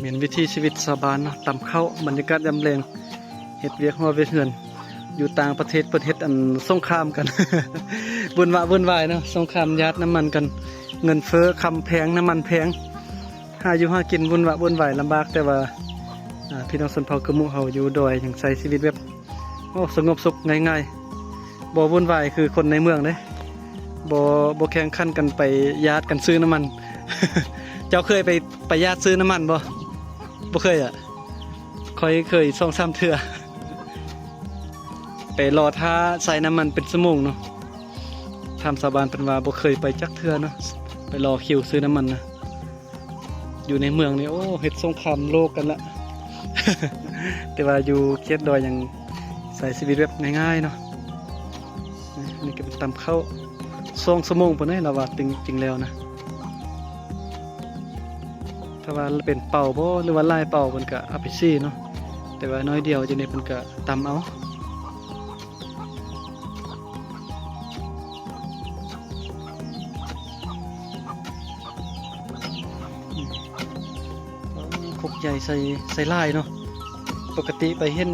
เหมือนวิถีชีวิตชาวบ้านเนาะตำข้าวบรรยากาศยามแลงเฮ็ดเวียกหัวเวียกเฮือนอยู่ต่างประเทศเพิ่นเฮ็ดอันสงครามกัน วุ่นวายเนาะสงครามญาติน้ำมันกันเงินเฟ้อคำแพงน้ำมันแพงหาอยู่หากินวุ่นวายลำบากแต่ว่าพี่น้องชนเผ่ากะมุเฮาอยู่ดอยอย่างใช้ชีวิตแบบโอ้สงบสุขง่ายๆบ่วุ่นวายคือคนในเมืองเด้บ่แข่งขันกันไปญาติกันซื้อน้ำมัน เจ้าเคยไปญาติซื้อน้ำมันบ่เคยอ่ะค่อยเคย2-3 เทื่อ ไปรอท่าใส่น้ำมันเป็นชั่วโมงเนาะทำสาบานเป็นว่าบ่เคยไปจักเทื่อเนาะไปรอคิวซื้อน้ำมันนะอยู่ในเมืองนี่โอ้เฮ็ดสงครามโลกกันละ แต่ว่าอยู่เขตดอยยังใส่ชีวิตแบบง่ายๆเนาะนี่ก็เป็นตำข้าว2 ชั่วโมงพุ่นนี่เราว่าจริงแล้วนะถ้าว่าเป็นเป่าบ่หรือว่าลายเป่าเพิ่นก็เอาไปซี่เนาะแต่ว่าน้อยเดียวจังนี้เพิ่นก็ตำเอาคกใหญ่ใส่ลายเนาะปกติไปเห็น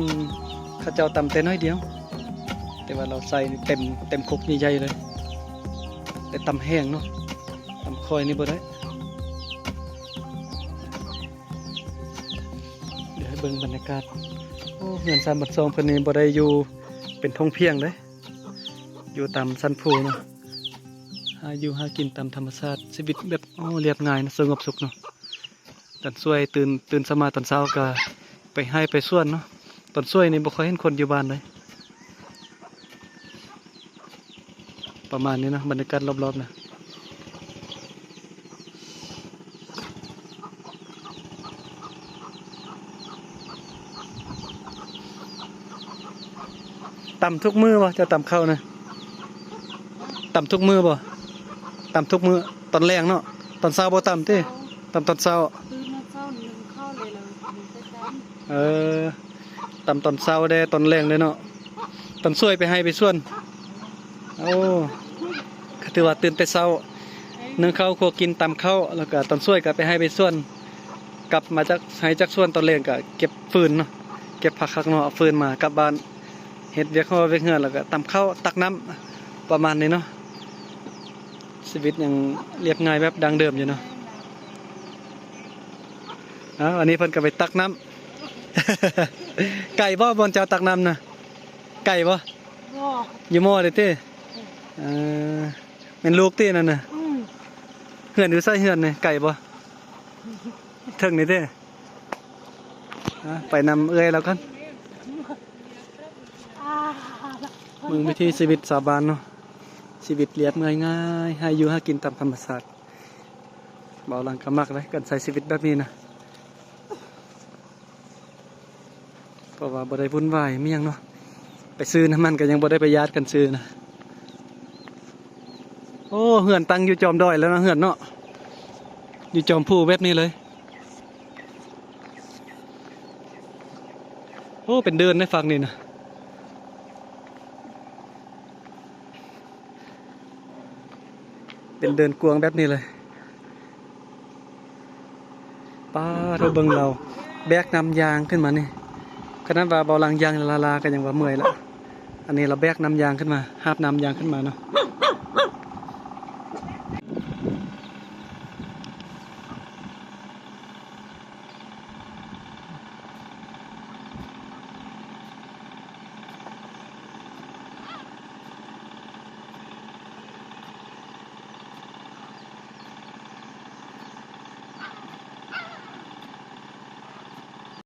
เขาเจ้าตำแต่น้อยเดียวแต่ว่าเราใส่เต็มคกใหญ่ๆเลยแต่ตำแห้งเนาะตำคอยนี่บ่ได้เดี๋ยวให้เบิ่งบรรยากาศโอ้เฮือนซานบัดซองเพิ่นนี่บ่ได้อยู่เป็นทงเพียงเด้อยู่ตามสันภูเนาะหาอยู่หากินตามธรรมชาติชีวิตแบบโอ้เรียบง่ายนะสงบสุขเนาะตอนช่วยตื่นสมาตอนเช้าก็ไปให้ไปส่วนเนาะตอนช่วยนี่บ่ค่อยเห็นคนอยู่บ้านเลยประมาณนี้นะบรรยากาศรอบๆนะต่ำทุกมือบ่จะต่ำเข้านะต่ำทุกมือบ่ต่ำทุกมือตอนแรงเนาะตอนเช้าบ่ต่ำติต่ำตอนเช้าตำตอนเช้าได้ตอนแรงเลยเนาะตอนช่วยไปให้ไปส่วนโอ้ถือว่าตื่นแต่เช้านึ่งข้าวคั่วกินตำข้าวแล้วก็ตอนช่วยก็ไปให้ไปส่วนกลับมาจากให้จากส่วนตอนแรงก็เก็บฟืนเนาะเก็บผักข้างนอกเอาฟืนมากลับบ้านเฮ็ดเวียกเวียกเฮือนแล้วก็ตำข้าวตักน้ำประมาณนี้เนาะชีวิตยังเรียบง่ายแบบดังเดิมอยู่เนาะอันนี้เพิ่นก็ไปตักน้ำ ไก่บ่บนเจ้าตักน้ำนะไก่บ่อยู่หม้อเลยเต้เป็นลูกเต้นั่นน่ะเหือนอยู่ใส่เหือนนี่ไก่บ่เทิงนี่เต้ไปนำเอื้อยแล้วกันมึงวิธีชีวิตชาวบ้านเนาะชีวิตเรียบง่ายๆให้อยู่หากินตามธรรมชาติเบาหลังก็มักเลยกันใช้ชีวิตแบบนี้นะเพราะว่าบ่ได้วุ่นวายมีหยังเนาะไปซื้อน้ำมันก็ยังบ่ได้ไปญาติกันซื้อนะโอ้เหือนตั้งอยู่จอมดอยแล้วนะเหือนเนาะอยู่จอมภูแบบนี้เลยโอ้เป็นเดินในฝั่งนี่นะเป็นเดินกวงแบบนี้เลยป้าเธอเบิ่งเราแบกน้ำยางขึ้นมานี่ขนาดว่าเบาลังยางลากันยังว่าเมื่อยละอันนี้เราแบกน้ำยางขึ้นมาหาบน้ำยางขึ้นมาเนาะ